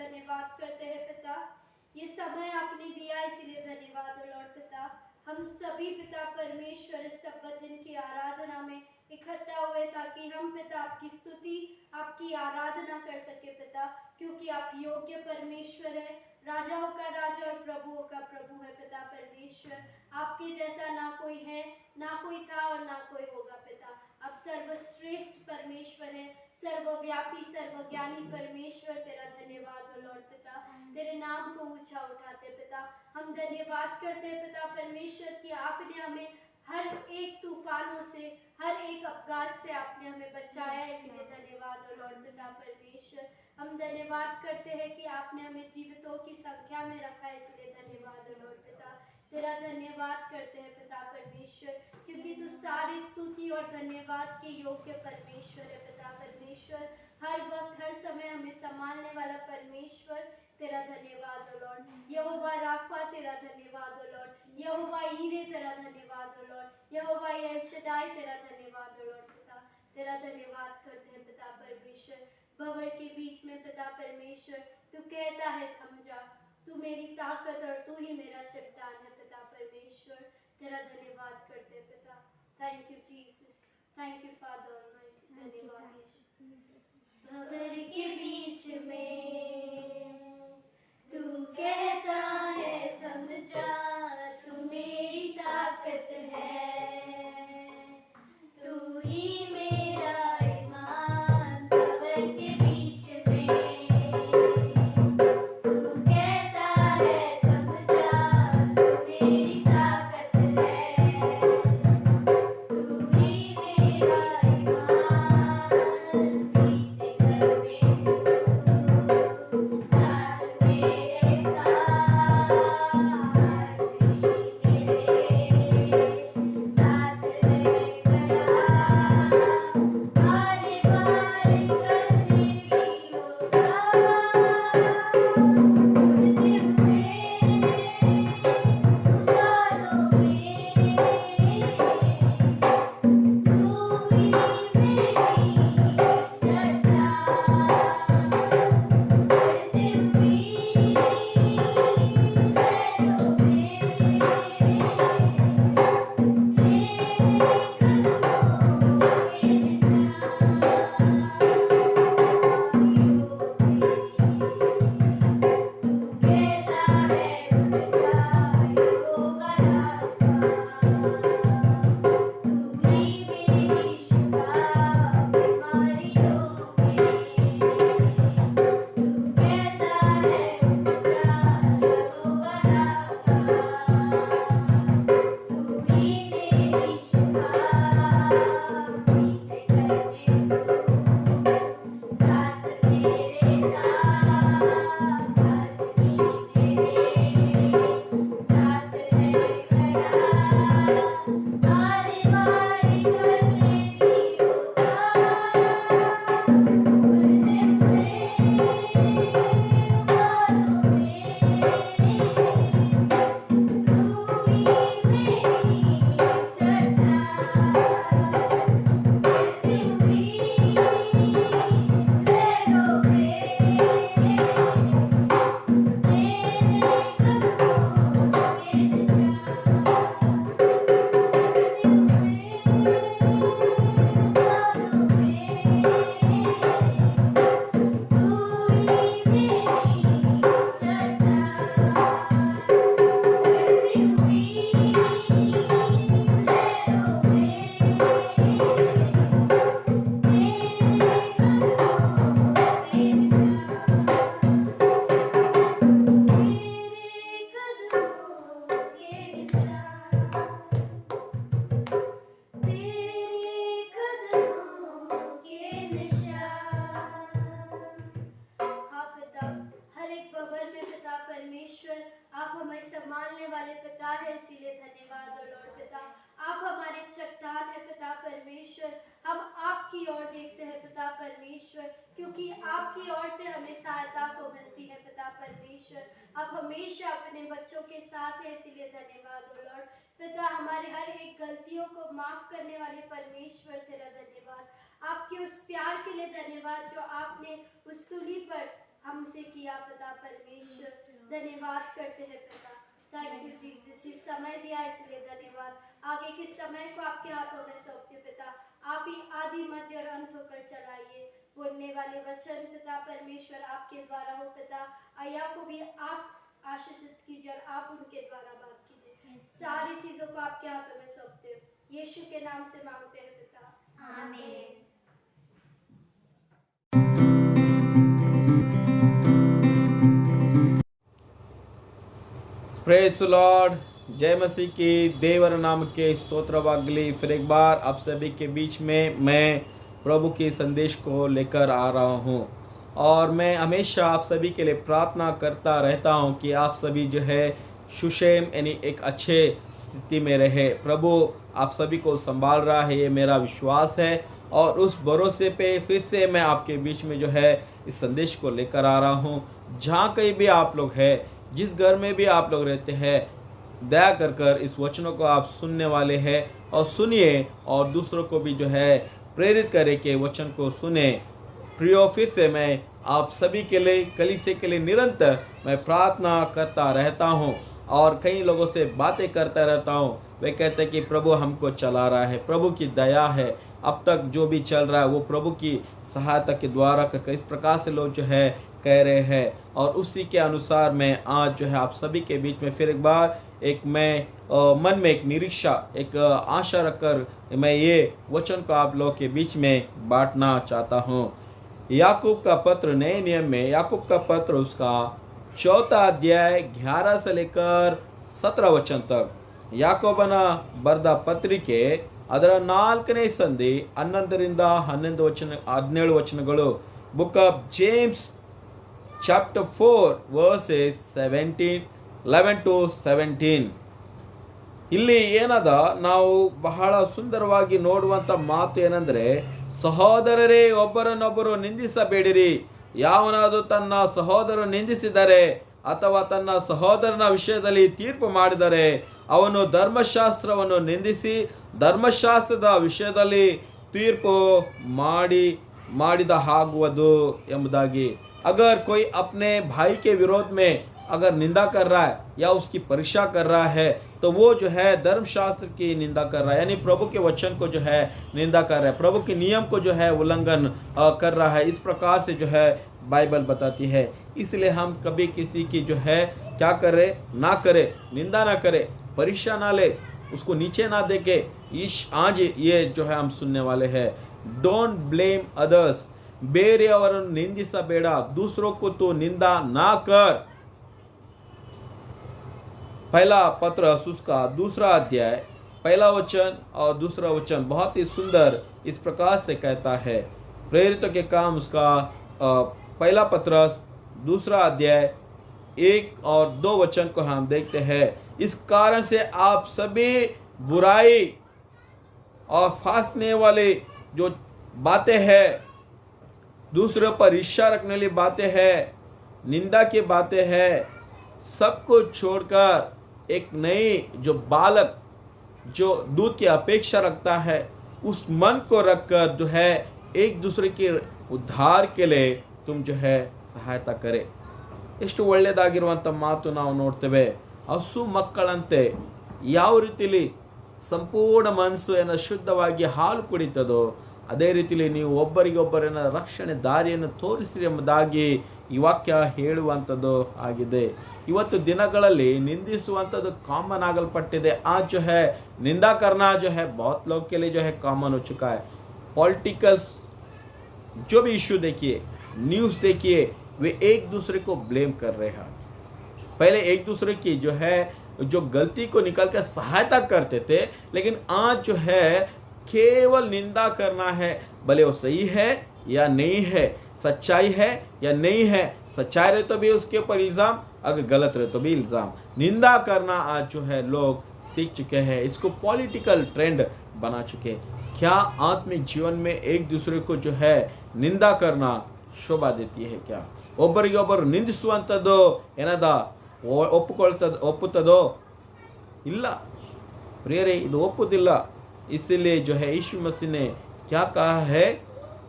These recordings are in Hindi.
धन्यवाद करते हैं पिता। ये समय आपने दिया इसीलिए धन्यवाद हो लॉर्ड पिता। हम सभी पिता परमेश्वर इस सब्बत दिन की आराधना में इकट्ठा हुए ताकि हम पिता आपकी स्तुति आपकी आराधना कर सके पिता, क्योंकि आप योग्य परमेश्वर है, राजाओं का राजा और प्रभुओं का प्रभु है पिता परमेश्वर। आपके जैसा ना कोई है, ना कोई था और ना कोई होगा पिता। आप सर्वश्रेष्ठ परमेश्वर है, सर्वव्यापी सर्वज्ञानी परमेश्वर। तेरा धन्यवाद हो लॉर्ड पिता, तेरे नाम को ऊंचा उठाते पिता। हम धन्यवाद करते हैं पिता परमेश्वर कि आपने हमें हर एक तूफानों से, हर एक अपघात से आपने हमें बचाया, इसलिए धन्यवाद हो लॉर्ड पिता परमेश्वर। हम धन्यवाद करते हैं कि आपने हमें जीवितों की संख्या में रखा, इसलिए धन्यवाद हो लॉर्ड पिता। तेरा धन्यवाद करते हैं पिता परमेश्वर, क्योंकि तू सारी स्तुति और धन्यवाद के योग्य परमेश्वर है पिता परमेश्वर। हर वक्त हर समय हमें संभालने वाला परमेश्वर, तेरा धन्यवाद हो लॉर्ड। यहोवा राफा तेरा धन्यवाद हो लॉर्ड। यहोवा ईरे तेरा धन्यवाद हो लॉर्ड। यहोवा एल शदाई तेरा धन्यवाद हो लॉर्ड पिता। तेरा धन्यवाद करते हैं पिता परमेश्वर। भंवर के बीच में पिता परमेश्वर तू कहता है थम जा, तू मेरी ताकत और तू ही मेरा चट्टान है पिता परमेश्वर। तेरा धन्यवाद करते हैं पिता। Thank you Jesus, thank you father almighty. धन्यवाद यीशु। भंवर के बीच में तू कहता है थम जा, तू मेरी ताकत है, तू ही मेरा ईमान। भंवर के बीच में तू कहता है थम जा, तू मेरी ताकत है, तू ही मेरा ईमान। जीते घर में तू साथ मेरे था, आज भी मेरे साथ रह खड़ा। आने वाले कल में भी होगा, उड़ते हुए तूफानों में तू ही मेरी चट्टान। बढ़ते हुए लहरों में मेरे कदमों के निशान। तू कहता है उठ जा, यहोवा राफा, तू ही मेरी शिफा बीमारियों में। तू कहता है उठ जा, यहोवा राफा, तू ही मेरी शिफा। बीते घर में तू साथ मेरे था, आज भी मेरे साथ रह खड़ा। आने वाले कल में भी होगा, उड़ते हुए तूफानों में तू ही मेरी चट्टान। बढ़ते हुए लहरों में मेरे कदमों के निशान। बढ़ते हुए तूफानों में तू ही मेरी चट्टान। बढ़ते हुए लहरों मेरे कदमों के निशान। तेरे कदमों के निशान। हाँ पिता, हर एक भवन में पिता परमेश्वर आप हमें संभालने वाले पिता है, इसीलिए धन्यवाद हो लॉर्ड पिता। आप हमारे चट्टान है पिता परमेश्वर। हम आपकी ओर देखते हैं पिता परमेश्वर, क्योंकि आपकी ओर से हमें सहायता को मिलती है पिता परमेश्वर। आप हमेशा अपने बच्चों के साथ है, इसीलिए धन्यवाद हो लॉर्ड पिता। हमारे हर एक गलतियों को माफ करने वाले परमेश्वर, तेरा धन्यवाद। आपके उस प्यार के लिए धन्यवाद जो आपने उस सूली पर हमसे किया पिता परमेश्वर। धन्यवाद करते हैं पिता, थैंक यू जीसस, इस समय दिया इसलिए धन्यवाद। आगे के समय को आपके हाथों में सौंपते पिता, आप ही आदि मध्य और अंत होकर चलाइए। बोलने वाले वचन पिता परमेश्वर आपके द्वारा हो पिता, आया को भी आप आशीषित कीजिए और आप उनके द्वारा बात कीजिए। सारी चीजों को आपके हाथों में सौंपते हैं, यीशु के नाम से मांगते हैं पिता, आमीन। प्रेज लॉर्ड, जय मसीह की देवर नाम के स्तोत्रवागली। फिर एक बार आप सभी के बीच में मैं प्रभु के संदेश को लेकर आ रहा हूँ और मैं हमेशा आप सभी के लिए प्रार्थना करता रहता हूँ कि आप सभी जो है सुषेम यानी एक अच्छे स्थिति में रहे। प्रभु आप सभी को संभाल रहा है, ये मेरा विश्वास है और उस भरोसे पे फिर से मैं आपके बीच में जो है इस संदेश को लेकर आ रहा हूँ। जहाँ कहीं भी आप लोग हैं, जिस घर में भी आप लोग रहते हैं, दया कर कर इस वचनों को आप सुनने वाले हैं और सुनिए और दूसरों को भी जो है प्रेरित करें कि वचन को सुने। प्रियो, फिर से मैं आप सभी के लिए, कलीसिया के लिए निरंतर मैं प्रार्थना करता रहता हूँ और कई लोगों से बातें करता रहता हूँ। वे कहते हैं कि प्रभु हमको चला रहा है, प्रभु की दया है, अब तक जो भी चल रहा है वो प्रभु की सहायता के द्वारा करके इस प्रकार से लोग जो है कह रहे हैं। और उसी के अनुसार मैं आज जो है आप सभी के बीच में फिर एक बार मैं मन में एक निरीक्षा, एक आशा रखकर मैं ये वचन को आप लोगों के बीच में बांटना चाहता हूँ। याकूब का पत्र, नए नियम में याकूब का पत्र उसका 4 अध्याय 11 से लेकर 17 वचन तक, ಯಾಕೋಬನ ಬರೆದ ಪತ್ರಿಕೆ ಅದರ 4ನೇ ಸಂಧಿ 11ರಿಂದ 17 ವಚನಗಳು. Book of James chapter 4 versus 11 to 17. ಇಲ್ಲಿ ಏನದ ನಾವು ಬಹಳ ಸುಂದರವಾಗಿ ನೋಡುವಂತ ಮಾತು ಏನಂದ್ರೆ, ಸಹೋದರರೇ ಒಬ್ಬರನ್ನೊಬ್ಬರು ನಿಂದಿಸಬೇಡಿರಿ. ಯಾವನಾದರೂ ತನ್ನ ಸಹೋದರ ನಿಂದಿಸಿದರೆ ಅಥವಾ ತನ್ನ ಸಹೋದರನ ವಿಷಯದಲ್ಲಿ ತೀರ್ಪು ಮಾಡಿದರೆ ಅವನು ಧರ್ಮಶಾಸ್ತ್ರವನ್ನು ನಿಂದಿಸಿ ಧರ್ಮಶಾಸ್ತ್ರದ ವಿಷಯದಲ್ಲಿ ತೀರ್ಪು ಮಾಡಿದ ಆಗುವುದು ಎಂಬುದಾಗಿ. अगर कोई अपने भाई के विरोध में अगर निंदा कर रहा है या उसकी परीक्षा कर रहा है तो वो जो है धर्मशास्त्र की निंदा कर रहा है, यानी प्रभु के वचन को जो है निंदा कर रहा है, प्रभु के नियम को जो है उल्लंघन कर रहा है। इस प्रकार से जो है बाइबल बताती है। इसलिए हम कभी किसी की जो है क्या करे ना करे, निंदा ना करे, परीक्षा ना ले, उसको नीचे ना देखे। आज ये जो है हम सुनने वाले हैं, डोंट ब्लेम अदर्स, ಬೇರೆಯವರನ್ನು ನಿಂದಿಸಬೇಡ, दूसरों को तो निंदा ना कर। पहला पत्र उसका 2 अध्याय 1 वचन और 2 वचन बहुत ही सुंदर इस प्रकार से कहता है। प्रेरितों के काम उसका पहला पत्र 2 अध्याय 1 और 2 वचन को हम देखते हैं। इस कारण से आप सभी बुराई और फांसने वाले जो बातें हैं, दूसरों पर ईर्ष्या रखने वाली बातें हैं, निंदा की बातें हैं, सब कुछ छोड़कर एक नई जो बालक जो दूध की अपेक्षा रखता है उस मन को रखकर जो है एक दूसरे के उद्धार के लिए तुम जो है सहायता करे। ಎಷ್ಟು ಒಳ್ಳೆಯದಾಗಿರುವಂಥ ಮಾತು ನಾವು ನೋಡ್ತೇವೆ. ಹಸು ಮಕ್ಕಳಂತೆ ಯಾವ ರೀತಿಲಿ ಸಂಪೂರ್ಣ ಮನಸ್ಸು ಶುದ್ಧವಾಗಿ ಹಾಲು ಕುಡಿತದೋ ಅದೇ ರೀತಿಯಲ್ಲಿ ನೀವು ಒಬ್ಬರಿಗೊಬ್ಬರನ್ನ ರಕ್ಷಣೆ ದಾರಿಯನ್ನು ತೋರಿಸಿರಿ ಎಂಬುದಾಗಿ ಈ ವಾಕ್ಯ ಹೇಳುವಂಥದ್ದು ಆಗಿದೆ. ಇವತ್ತು ದಿನಗಳಲ್ಲಿ ನಿಂದಿಸುವಂಥದ್ದು ಕಾಮನ್ ಆಗಲ್ಪಟ್ಟಿದೆ. आज जो है निंदा करना जो है बहुत लोग के लिए जो है कॉमन हो चुका है। पॉलिटिकल्स जो भी इश्यू देखिए, न्यूज़ देखिए, वे एक दूसरे को ब्लेम कर रहे हैं। पहले एक दूसरे की जो है जो गलती को निकाल कर सहायता करते थे, लेकिन आज जो है केवल निंदा करना है, भले वो सही है या नहीं है, सच्चाई है या नहीं है। सच्चाई रहे तो भी उसके ऊपर इल्ज़ाम, अगर गलत रहे तो भी इल्ज़ाम। निंदा करना आज जो है लोग सीख चुके हैं, इसको पॉलिटिकल ट्रेंड बना चुके हैं। क्या आत्मिक जीवन में एक दूसरे को जो है निंदा करना शोभा देती है? क्या ಒಬ್ಬರಿಗೊಬ್ಬರು ನಿಂದಿಸುವಂಥದ್ದು ಏನದ ಒಪ್ಪುತ್ತದೋ? ಇಲ್ಲ ಪ್ರಿಯರೇ, ಇದು ಒಪ್ಪುವುದಿಲ್ಲ। इसलिए जो है यीशु मसीह ने क्या कहा है,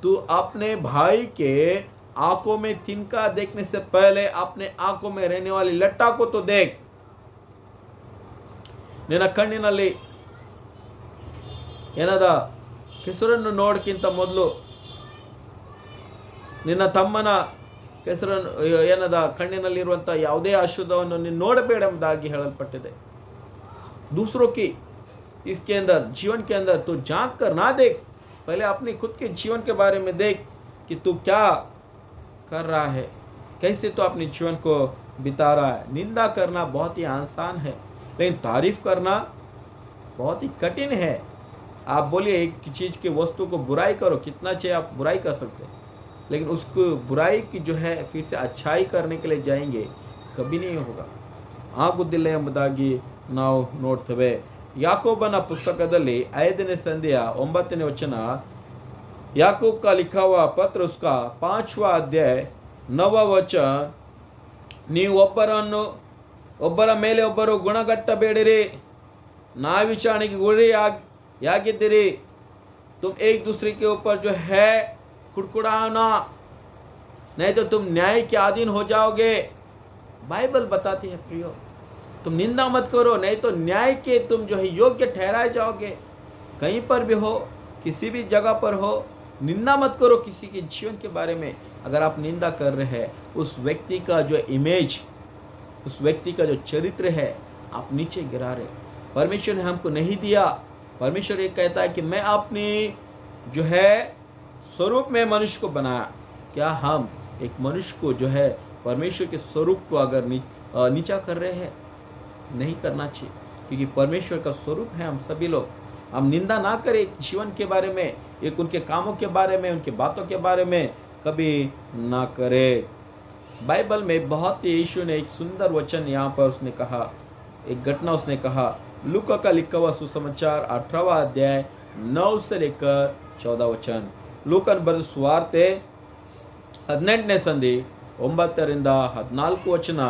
तू अपने भाई के आंखों में तिनका देखने से पहले अपने आंखों में रहने वाली लट्टा को तो देख। ನಿನ್ನ ಕಣ್ಣಿನಲ್ಲಿ ಏನದ ಕೆಸರನ್ನು ನೋಡಕ್ಕಿಂತ ಮೊದಲು ನಿನ್ನ ತಮ್ಮನ ಕೆಸರನ್ನು ಏನದ ಕಣ್ಣಿನಲ್ಲಿರುವಂಥ ಯಾವುದೇ ಅಶುದ್ಧವನ್ನು ನೀನು ನೋಡಬೇಡ ಎಂಬುದಾಗಿ ಹೇಳಲ್ಪಟ್ಟಿದೆ। दूसरों की इसके अंदर जीवन के अंदर तू झांक कर ना देख, पहले अपनी खुद के जीवन के बारे में देख कि तू क्या कर रहा है, कैसे तो अपने जीवन को बिता रहा है। निंदा करना बहुत ही आसान है, लेकिन तारीफ करना बहुत ही कठिन है। आप बोलिए एक चीज़ की वस्तु को बुराई करो, कितना चाहिए आप बुराई कर सकते हैं, लेकिन उसको बुराई की जो है फिर से अच्छाई करने के लिए जाएंगे, कभी नहीं होगा। ಆಗುವುದಿಲ್ಲ ಎಂಬುದಾಗಿ ನಾವು ನೋಡ್ತೇವೆ। ಯಾಕೋಬನ पुस्तकದಲ್ಲಿ 5ನೇ ಸಂಧಿಯ 9ನೇ ವಚನ, याकूब का लिखा हुआ पत्र उसका 5वां अध्याय 9वां वचन, ನೀವು ಒಬ್ಬರ ಮೇಲೆ ಒಬ್ಬರು ಗುಣಗಟ್ಟಬೇಡಿರಿ, ನ್ಯಾಯವಿಚಾರಣೆಗೆ ಗುರಿಯಾಗಿದ್ದೀರಿ। तुम एक दूसरे के ऊपर जो है कुड़कुड़ाना, नहीं तो तुम न्याय के अधीन हो जाओगे। बाइबल बताती है प्रियो, तुम निंदा मत करो, नहीं तो न्याय के तुम जो है योग्य ठहराए जाओगे। कहीं पर भी हो, किसी भी जगह पर हो, निंदा मत करो किसी के जीवन के बारे में। अगर आप निंदा कर रहे हैं, उस व्यक्ति का जो इमेज, उस व्यक्ति का जो चरित्र है, आप नीचे गिरा रहे। परमेश्वर ने हमको नहीं दिया। परमेश्वर ये कहता है कि मैं अपनी जो है स्वरूप में मनुष्य को बनाया। क्या हम एक मनुष्य को जो है परमेश्वर के स्वरूप को अगर नीचा कर रहे हैं? नहीं करना चाहिए, क्योंकि परमेश्वर का स्वरूप है हम सभी लोग। हम निंदा ना करें जीवन के बारे में, एक उनके कामों के बारे में, उनके बातों के बारे में कभी ना करें। बाइबल में बहुत ही यीशु ने एक सुंदर वचन यहाँ पर उसने कहा, एक घटना उसने कहा। लूका का लिखा हुआ सुसमाचार 18वां अध्याय 9 से लेकर 14 वचन। लूकन बರೆದ ಸುವಾರ್ತೆ 18ನೇ ಸಂಧಿ 9ರಿಂದ 14 ವಚನ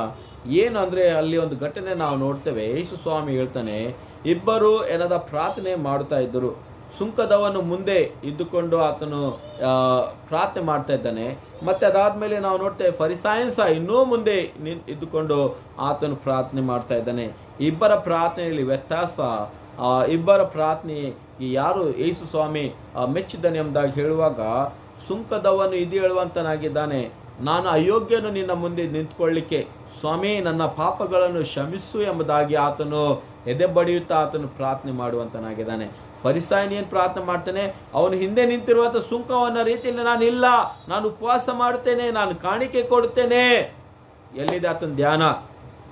ಏನು ಅಂದರೆ, ಅಲ್ಲಿ ಒಂದು ಘಟನೆ ನಾವು ನೋಡ್ತೇವೆ। ಯೇಸು ಸ್ವಾಮಿ ಹೇಳ್ತಾನೆ, ಇಬ್ಬರು ಏನದ ಪ್ರಾರ್ಥನೆ ಮಾಡುತ್ತಾ ಇದ್ದರು। ಸುಂಕದವನು ಮುಂದೆ ಇದ್ದುಕೊಂಡು ಆತನು ಪ್ರಾರ್ಥನೆ ಮಾಡ್ತಾ ಇದ್ದಾನೆ, ಮತ್ತೆ ಅದಾದಮೇಲೆ ನಾವು ನೋಡ್ತೇವೆ ಫರಿಸಾಯನ್ ಸಹ ಇನ್ನೂ ಮುಂದೆ ಇದ್ದುಕೊಂಡು ಆತನು ಪ್ರಾರ್ಥನೆ ಮಾಡ್ತಾ ಇದ್ದಾನೆ। ಇಬ್ಬರ ಪ್ರಾರ್ಥನೆಯಲ್ಲಿ ವ್ಯತ್ಯಾಸ, ಇಬ್ಬರ ಪ್ರಾರ್ಥನೆ ಯಾರು ಯೇಸು ಸ್ವಾಮಿ ಮೆಚ್ಚಿದ್ದಾನೆ ಎಂಬುದಾಗಿ ಹೇಳುವಾಗ, ಸುಂಕದವನು ಇದು ಹೇಳುವಂತನಾಗಿದ್ದಾನೆ, ನಾನು ಅಯೋಗ್ಯನು ನಿನ್ನ ಮುಂದೆ ನಿಂತ್ಕೊಳ್ಳಿಕ್ಕೆ, ಸ್ವಾಮಿ ನನ್ನ ಪಾಪಗಳನ್ನು ಕ್ಷಮಿಸು ಎಂಬುದಾಗಿ ಆತನು ಎದೆ ಬಡಿಯುತ್ತಾ ಆತನು ಪ್ರಾರ್ಥನೆ ಮಾಡುವಂತನಾಗಿದ್ದಾನೆ। ಫರಿಸಾಯನ್ ಏನು ಪ್ರಾರ್ಥನೆ ಮಾಡ್ತಾನೆ, ಅವನು ಹಿಂದೆ ನಿಂತಿರುವಂಥ ಸುಂಕವನ್ನ ರೀತಿಯಲ್ಲಿ ನಾನು ಇಲ್ಲ, ನಾನು ಉಪವಾಸ ಮಾಡುತ್ತೇನೆ, ನಾನು ಕಾಣಿಕೆ ಕೊಡುತ್ತೇನೆ। ಎಲ್ಲಿದೆ ಆತನ ಧ್ಯಾನ?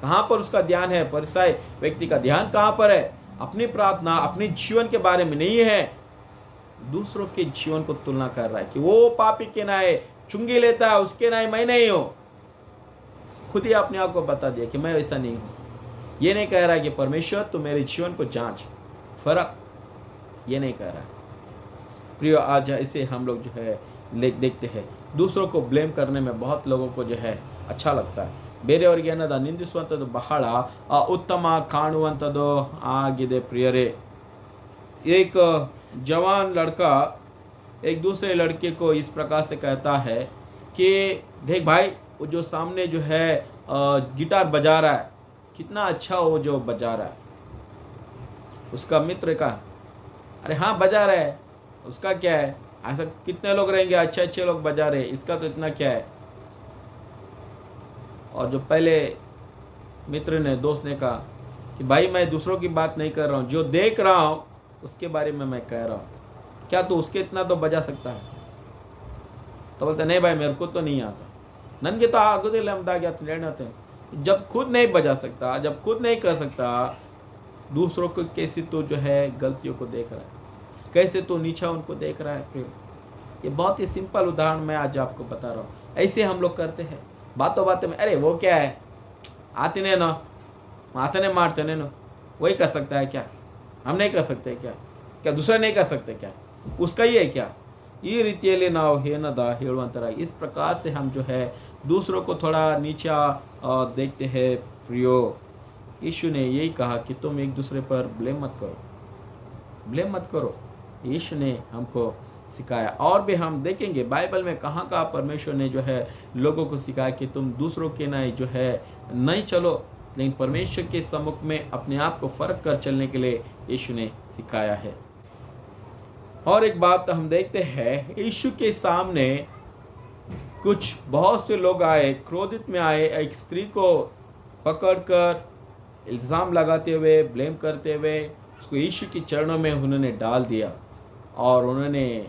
कहाँ पर उसका ध्यान है? फरिसाई व्यक्ति का ध्यान कहाँ पर है? अपनी प्रार्थना अपने जीवन के बारे में नहीं है, दूसरों के जीवन को तुलना कर रहा है कि वो पापी के नाए चुंगी लेता है, उसके नाए मैं नहीं हूँ। खुद ही अपने आप को बता दिया कि मैं वैसा नहीं हूँ। ये नहीं कह रहा है कि परमेश्वर तू मेरे जीवन को जांच, फर्क ये नहीं कह रहा है। प्रियो, आज इसे हम लोग जो है देखते हैं, दूसरों को ब्लेम करने में बहुत लोगों को जो है अच्छा लगता है। ಬೇರೆಯವರಿಗೆ ಏನದ ನಿಂದಿಸುವಂಥದ್ದು ಬಹಳ ಉತ್ತಮ ಕಾಣುವಂಥದ್ದು ಆಗಿದೆ ಪ್ರಿಯರೇ। एक जवान लड़का एक दूसरे लड़के को इस प्रकार से कहता है कि देख भाई, वो जो सामने जो है गिटार बजा रहा है, कितना अच्छा वो जो बजा रहा है। उसका मित्र का, अरे हाँ बजा रहा है, उसका क्या है, ऐसा कितने लोग रहेंगे अच्छे अच्छे लोग बजा रहे, इसका तो इतना क्या है। और जो पहले मित्र ने, दोस्त ने कहा कि भाई मैं दूसरों की बात नहीं कर रहा हूँ, जो देख रहा हूँ उसके बारे में मैं कह रहा हूँ, क्या तू उसके इतना तो बजा सकता है? तो बोलते नहीं भाई मेरे को तो नहीं आता, ननगे तो आगुदिल्ल ಎಂಬುದಾಗಿ ಆತ ಹೇಳ್ತಾನೆ। जब खुद नहीं बजा सकता, जब खुद नहीं कर सकता, दूसरों को कैसे तो जो है गलतियों को देख रहा है, कैसे तो नीचा उनको देख रहा है। प्रिय, ये बहुत ही सिंपल उदाहरण मैं आज आपको बता रहा हूँ। ऐसे हम लोग करते हैं बातों बातों में, अरे वो क्या है, आते ना आते मारते ना, वही कर सकता है क्या, हम नहीं कर सकते क्या, क्या दूसरा नहीं कर सकते क्या, उसका ही है क्या। ಈ ರೀತಿಯಲ್ಲಿ ನಾವು ಏನದ ಹೇಳುವಂತರ, इस प्रकार से हम जो है दूसरों को थोड़ा नीचा देखते हैं। प्रियो, यीशु ने यही कहा कि तुम एक दूसरे पर ब्लेम मत करो, ब्लेम मत करो। यीशु ने हमको सिखाया। और भी हम देखेंगे बाइबल में कहाँ कहाँ परमेश्वर ने जो है लोगों को सिखाया कि तुम दूसरों के नहीं जो है नहीं चलो, लेकिन परमेश्वर के सम्मुख में अपने आप को फर्क कर चलने के लिए यीशु ने सिखाया है। और एक बात हम देखते हैं, यीशु के सामने कुछ बहुत से लोग आए, क्रोधित में आए, एक स्त्री को पकड़कर इल्ज़ाम लगाते हुए, ब्लेम करते हुए उसको यीशु के चरणों में उन्होंने डाल दिया और उन्होंने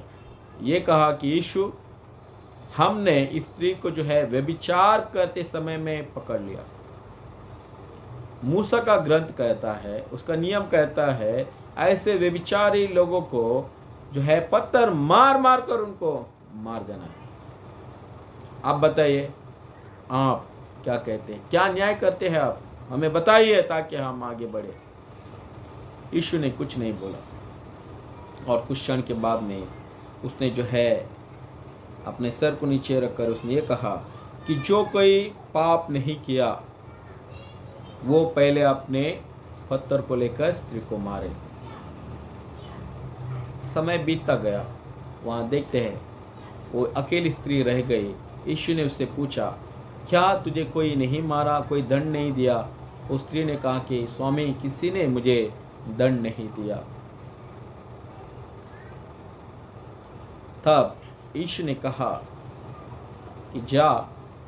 ये कहा कि यीशु, हमने इस स्त्री को जो है व्यभिचार करते समय में पकड़ लिया। मूसा का ग्रंथ कहता है, उसका नियम कहता है, ऐसे व्यभिचारी लोगों को जो है पत्थर मार मार कर उनको मार देना है। आप बताइए, आप क्या कहते हैं, क्या न्याय करते हैं आप? हमें बताइए ताकि हम आगे बढ़े। यीशु ने कुछ नहीं बोला और कुछ क्षण के बाद में उसने जो है अपने सर को नीचे रखकर उसने ये कहा कि जो कोई पाप नहीं किया वो पहले अपने पत्थर को लेकर स्त्री को मारे। समय बीतता गया, वहाँ देखते हैं वो अकेली स्त्री रह गई। यीशु ने उससे पूछा, क्या तुझे कोई नहीं मारा, कोई दंड नहीं दिया? उस स्त्री ने कहा कि स्वामी, किसी ने मुझे दंड नहीं दिया। तब यीशु ने कहा कि जा,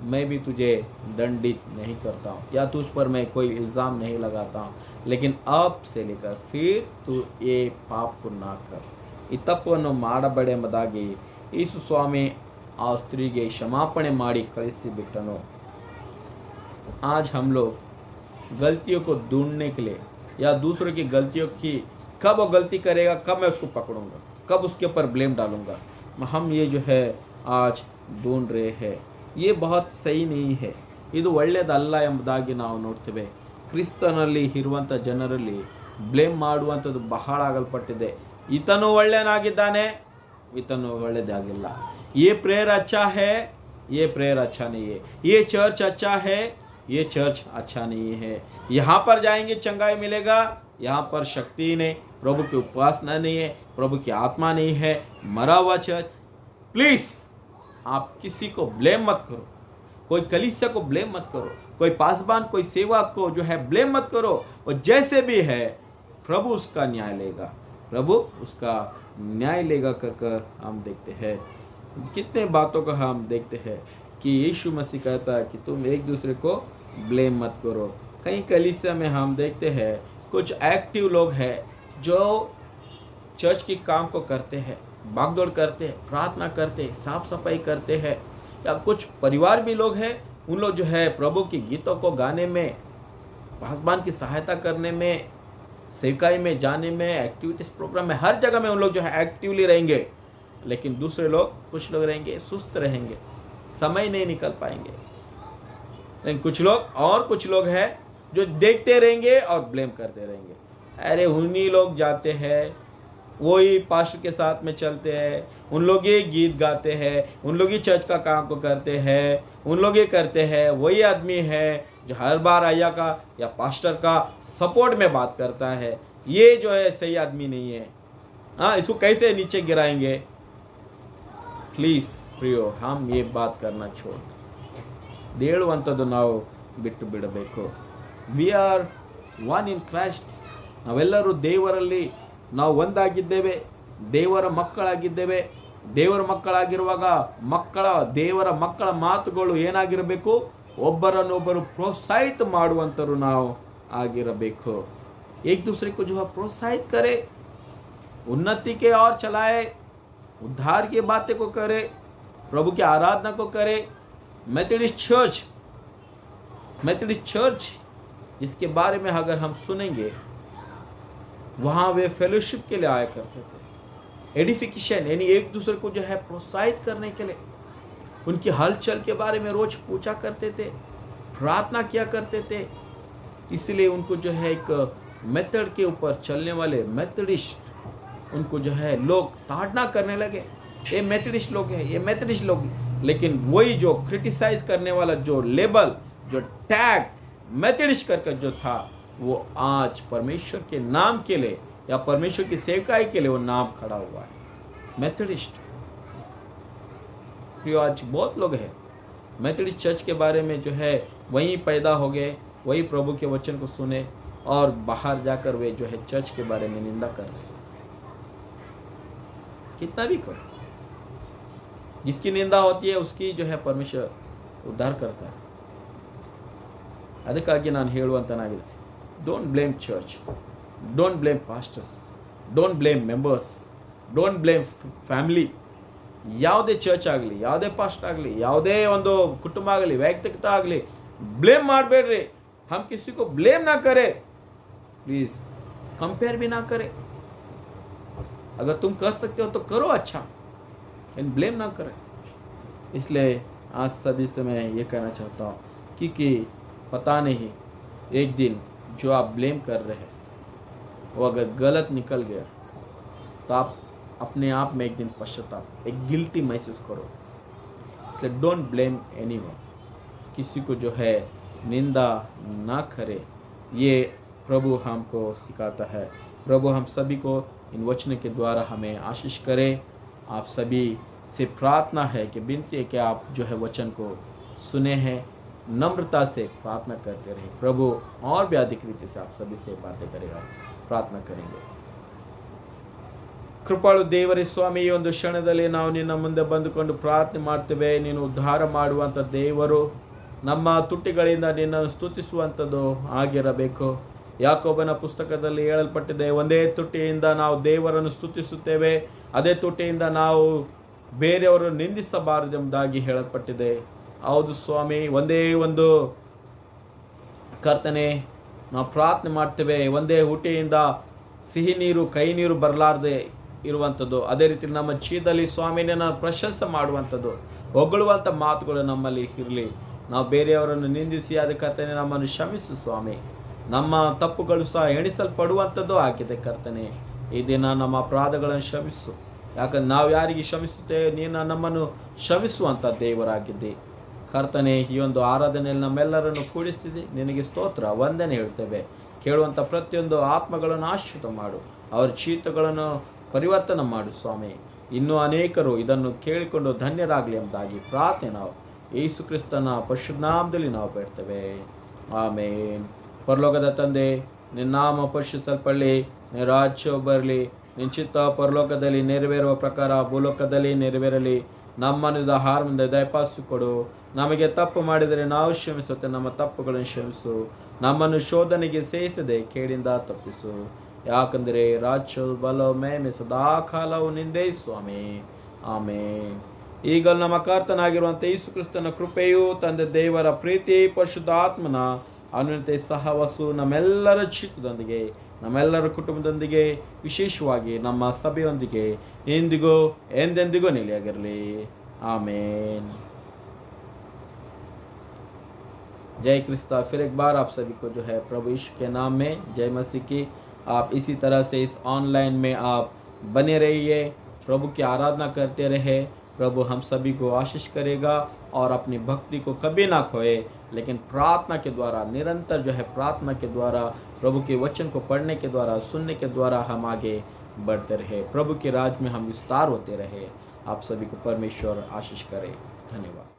मैं भी तुझे दंडित नहीं करता हूँ या तुझ पर मैं कोई इल्ज़ाम नहीं लगाता हूँ, लेकिन अब से लेकर फिर तू ये पाप को ना कर। ಈ ತಪ್ಪನ್ನು ಮಾಡಬೇಡೆಂಬುದಾಗಿ ಯೇಸು ಸ್ವಾಮಿ ಆ ಸ್ತ್ರೀಗೆ ಕ್ಷಮಾಪಣೆ ಮಾಡಿ ಕಳಿಸಿಬಿಟ್ಟನು। आज हम लोग गलतियों को ढूंढने के लिए या दूसरों की गलतियों की, कब वो गलती करेगा, कब मैं उसको पकड़ूंगा, कब उसके ऊपर ब्लेम डालूंगा, हम ये जो है आज ढूंढ रहे हैं। ये बहुत सही नहीं है, ಇದು ಒಳ್ಳೆಯದಲ್ಲ ಎಂಬುದಾಗಿ ನಾವು ನೋಡ್ತೇವೆ। ಕ್ರಿಸ್ತನಲ್ಲಿ ಇರುವಂಥ ಜನರಲ್ಲಿ ಬ್ಲೇಮ್ ಮಾಡುವಂಥದ್ದು ಬಹಳ ಆಗಲ್ಪಟ್ಟಿದೆ। ಈತನು ಒಳ್ಳೆಯನಾಗಿದ್ದಾನೆ, ಈತನು ಒಳ್ಳೆಯದಾಗಿಲ್ಲ, ये प्रेयर अच्छा है, ये प्रेयर अच्छा नहीं है, ये चर्च अच्छा है, ये चर्च अच्छा नहीं है, यहाँ पर जाएंगे चंगाई मिलेगा, यहाँ पर शक्ति नहीं, प्रभु की उपासना नहीं है, प्रभु की आत्मा नहीं है, मरा हुआ चर्च। प्लीज़ आप किसी को ब्लेम मत करो, कोई कलीसिया को ब्लेम मत करो, कोई पासबान, कोई सेवक को जो है ब्लेम मत करो। और जैसे भी है प्रभु उसका न्याय लेगा, प्रभु उसका न्याय लेगा कर हम देखते हैं। कितने बातों का हम देखते हैं कि यीशु मसीह कहता है कि तुम एक दूसरे को ब्लेम मत करो। कहीं कलीसिया में हम देखते हैं कुछ एक्टिव लोग हैं जो चर्च की काम को करते हैं, भागदौड़ करते हैं, प्रार्थना करते हैं, साफ सफाई करते हैं, या कुछ परिवार भी लोग हैं, उन लोग जो है प्रभु के गीतों को गाने में, पासबान की सहायता करने में, सेवकाई में जाने में, एक्टिविटीज़ प्रोग्राम में, हर जगह में उन लोग जो है एक्टिवली रहेंगे। लेकिन दूसरे लोग, कुछ लोग रहेंगे सुस्त रहेंगे, समय नहीं निकल पाएंगे। लेकिन कुछ लोग हैं जो देखते रहेंगे और ब्लेम करते रहेंगे। अरे उन्हीं लोग जाते हैं, वही पास्टर के साथ में चलते हैं, उन लोग ये गीत गाते हैं, उन लोग ही चर्च का काम को करते हैं, उन लोग ये करते हैं, वही आदमी है जो हर बार आया का या पास्टर का सपोर्ट में बात करता है। ये जो है सही आदमी नहीं है। हाँ, इसको कैसे नीचे गिराएंगे? ಪ್ಲೀಸ್ ಪ್ರಿಯೋ, हम ये बात करना छोड़ ಹೇಳುವಂಥದ್ದು ನಾವು ಬಿಟ್ಟು ಬಿಡಬೇಕು। We are one in Christ, ನಾವೆಲ್ಲರೂ ದೇವರಲ್ಲಿ ನಾವು ಒಂದಾಗಿದ್ದೇವೆ, ದೇವರ ಮಕ್ಕಳಾಗಿದ್ದೇವೆ। ದೇವರ ಮಕ್ಕಳಾಗಿರುವಾಗ ದೇವರ ಮಕ್ಕಳ ಮಾತುಗಳು ಏನಾಗಿರಬೇಕು? ಒಬ್ಬರನ್ನೊಬ್ಬರು ಪ್ರೋತ್ಸಾಹಿತ ಮಾಡುವಂಥರು ನಾವು ಆಗಿರಬೇಕು। एक दूसरे को जो है प्रोत्साहित करे, उन्नति के और चलाए, उद्धार की बातें को करे, प्रभु की आराधना को करे। मेथोडिस्ट चर्च जिसके बारे में अगर हम सुनेंगे, वहाँ वे फेलोशिप के लिए आया करते थे, एडिफिकेशन यानी एक दूसरे को जो है प्रोत्साहित करने के लिए, उनकी हलचल के बारे में रोज पूछा करते थे, प्रार्थना किया करते थे। इसलिए उनको जो है एक मेथड के ऊपर चलने वाले मेथोडिस्ट, उनको जो है लोग ताड़ना करने लगे, ये मेथोडिस्ट लोग हैं, ये मेथोडिस्ट लोग। लेकिन वही जो क्रिटिसाइज करने वाला जो लेबल, जो टैग मेथोडिस्ट करके जो था, वो आज परमेश्वर के नाम के लिए या परमेश्वर की सेवकाई के लिए वो नाम खड़ा हुआ है, मेथोडिस्ट। प्रियो आज बहुत लोग हैं मेथोडिस्ट चर्च के बारे में जो है वहीं पैदा हो गए, वही प्रभु के वचन को सुने और बाहर जाकर वे जो है चर्च के बारे में निंदा कर रहे हैं। कितना भी करो, जिसकी निंदा होती है उसकी जो है परमेश्वर उद्धार करता है। ಅದಕ್ಕಾಗಿ ನಾನು ಹೇಳುವಂತನಾಗಿದೆ, don't blame church, don't blame pastors, don't blame members, don't blame family. ಯಾವುದೇ ಚರ್ಚ್ ಆಗಲಿ, ಯಾವುದೇ ಪಾಸ್ಟ್ ಆಗಲಿ, ಯಾವುದೇ ಒಂದು ಕುಟುಂಬ ಆಗಲಿ, ವೈಯಕ್ತಿಕತೆ ಆಗಲಿ, ब्लेम ಮಾಡಬೇಡ್ರಿ. हम किसी को ब्लेम ना करें, प्लीज कंपेयर भी ना करें. अगर तुम कर सकते हो तो करो अच्छा, लेकिन ब्लेम ना करें. इसलिए आज सभी से मैं ये कहना चाहता हूँ क्योंकि पता नहीं एक दिन जो आप ब्लेम कर रहे हैं वो अगर गलत निकल गया तो आप अपने आप में एक दिन पश्चाताप, एक गिल्टी महसूस करो. इसलिए डोंट ब्लेम एनीवन. किसी को जो है निंदा ना करे, ये प्रभु हमको सिखाता है. प्रभु हम सभी को इन वचनों के द्वारा हमें आशीष करे. आप सभी से प्रार्थना है कि विनती है कि आप जो है वचन को सुने हैं, नम्रता से प्रार्थना करते रहे. प्रभु और भी अधिक रीति से आप सभी से बातें करेगा. प्रार्थना करेंगे. ಕೃಪಾಳು ದೇವರೇ ಸ್ವಾಮಿ, ಈ ಒಂದು ಕ್ಷಣದಲ್ಲಿ ನಾವು ನಿನ್ನ ಮುಂದೆ ಬಂದುಕೊಂಡು ಪ್ರಾರ್ಥನೆ ಮಾಡ್ತೇವೆ. ನೀನು ಉದ್ಧಾರ ಮಾಡುವಂಥ ದೇವರು, ನಮ್ಮ ತುಟಿಗಳಿಂದ ನಿನ್ನನ್ನು ಸ್ತುತಿಸುವಂಥದ್ದು ಆಗಿರಬೇಕು. ಯಾಕೋಬನ ಪುಸ್ತಕದಲ್ಲಿ ಹೇಳಲ್ಪಟ್ಟಿದೆ, ಒಂದೇ ತುಟಿಯಿಂದ ನಾವು ದೇವರನ್ನು ಸ್ತುತಿಸುತ್ತೇವೆ, ಅದೇ ತುಟಿಯಿಂದ ನಾವು ಬೇರೆಯವರನ್ನು ನಿಂದಿಸಬಾರದೆಂಬುದಾಗಿ ಹೇಳಲ್ಪಟ್ಟಿದೆ. ಹೌದು ಸ್ವಾಮಿ, ಒಂದೇ ಒಂದು ಕರ್ತನೆ ನಾವು ಪ್ರಾರ್ಥನೆ ಮಾಡ್ತೇವೆ, ಒಂದೇ ಹುಟಿಯಿಂದ ಸಿಹಿ ನೀರು ಕೈ ನೀರು ಬರಲಾರದೆ ಇರುವಂಥದ್ದು. ಅದೇ ರೀತಿ ನಮ್ಮ ಜೀವನದಲ್ಲಿ ಸ್ವಾಮಿನ ಪ್ರಶಂಸೆ ಮಾಡುವಂಥದ್ದು, ಹೊಗಳುವಂಥ ಮಾತುಗಳು ನಮ್ಮಲ್ಲಿ ಇರಲಿ. ನಾವು ಬೇರೆಯವರನ್ನು ನಿಂದಿಸಿ ಅದಕ್ಕೆ ಕರ್ತನೆ ನಮ್ಮನ್ನು ಕ್ಷಮಿಸು ಸ್ವಾಮಿ. ನಮ್ಮ ತಪ್ಪುಗಳು ಸಹ ಎಣಿಸಲ್ಪಡುವಂಥದ್ದು ಆಗಿದೆ ಕರ್ತನೆ. ಈ ದಿನ ನಮ್ಮ ಅಪರಾಧಗಳನ್ನು ಕ್ಷಮಿಸು. ಯಾಕಂದ್ರೆ ನಾವು ಯಾರಿಗೆ ಕ್ಷಮಿಸುತ್ತೇವೆ, ನೀನು ನಮ್ಮನ್ನು ಕ್ಷಮಿಸುವಂಥ ದೇವರಾಗಿದ್ದೆ ಕರ್ತನೆ. ಈ ಒಂದು ಆರಾಧನೆಯಲ್ಲಿ ನಮ್ಮೆಲ್ಲರನ್ನು ಕೂಡಿಸಿದೆ, ನಿನಗೆ ಸ್ತೋತ್ರ ವಂದನೆ ಹೇಳ್ತೇವೆ. ಕೇಳುವಂಥ ಪ್ರತಿಯೊಂದು ಆತ್ಮಗಳನ್ನು ಆಶ್ರಿತ ಮಾಡು, ಅವರ ಜೀವಿತಗಳನ್ನು ಪರಿವರ್ತನೆ ಮಾಡು ಸ್ವಾಮಿ. ಇನ್ನೂ ಅನೇಕರು ಇದನ್ನು ಕೇಳಿಕೊಂಡು ಧನ್ಯರಾಗಲಿ ಎಂಬುದಾಗಿ ಪ್ರಾರ್ಥನೆ ನಾವು ಯೇಸು ಕ್ರಿಸ್ತನ ಪರಿಶುದ್ಧ ನಾಮದಲ್ಲಿ ನಾವು ಬೇಡ್ತೇವೆ, ಆಮೇನ್. ಪರಲೋಕದ ತಂದೆ, ನಿನ್ನ ನಾಮ ಪರಿಶುದ್ಧಪಡಲಿ, ನಿನ್ನ ರಾಜ್ಯ ಬರಲಿ, ನಿನ್ನ ಚಿತ್ತ ಪರಲೋಕದಲ್ಲಿ ನೆರವೇರುವ ಪ್ರಕಾರ ಭೂಲೋಕದಲ್ಲಿ ನೆರವೇರಲಿ. ನಮ್ಮನ್ನು ಆಹಾರದಿಂದ ದಯಪಾಲಿಸಿಕೊಡು. ನಮಗೆ ತಪ್ಪು ಮಾಡಿದರೆ ನಾವು ಕ್ಷಮಿಸುತ್ತೆ, ನಮ್ಮ ತಪ್ಪುಗಳನ್ನು ಕ್ಷಮಿಸು. ನಮ್ಮನ್ನು ಶೋಧನೆಗೆ ಸೇರಿಸದೆ ಕೇಳಿಂದ ತಪ್ಪಿಸು. ಯಾಕಂದರೆ ರಾಜ್ಯ ಬಲ ಮೇಮೆ ಸದಾ ಕಾಲವು ನಿಂದೇ ಸ್ವಾಮಿ, ಆಮೇನ್. ಈಗ ನಮ್ಮ ಕರ್ತನಾಗಿರುವಂಥ ಯೇಸು ಕ್ರಿಸ್ತನ ಕೃಪೆಯು, ತಂದೆ ದೇವರ ಪ್ರೀತಿ, ಪರಿಶುದ್ಧಾತ್ಮನ ಅನ್ಯೋನ್ಯತೆ ಸಹವಾಸವು ನಮ್ಮೆಲ್ಲರ ಚಿತ್ತದೊಂದಿಗೆ, ನಮ್ಮೆಲ್ಲರ ಕುಟುಂಬದೊಂದಿಗೆ, ವಿಶೇಷವಾಗಿ ನಮ್ಮ ಸಭೆಯೊಂದಿಗೆ ಇಂದಿಗೂ ಎಂದೆಂದಿಗೂ ನೆಲೆಯಾಗಿರಲಿ, ಆಮೇನ್. जय क्रिस्ता. फिर एक बार आप सभी को जो है प्रभु यीशु के नाम में जय मसीह की. आप इसी तरह से इस ऑनलाइन में आप बने रहिए, प्रभु की आराधना करते रहे. प्रभु हम सभी को आशीष करेगा और अपनी भक्ति को कभी ना खोए, लेकिन प्रार्थना के द्वारा, निरंतर जो है प्रार्थना के द्वारा, प्रभु के वचन को पढ़ने के द्वारा, सुनने के द्वारा हम आगे बढ़ते रहे. प्रभु के राज में हम विस्तार होते रहे. आप सभी को परमेश्वर आशीष करे. धन्यवाद.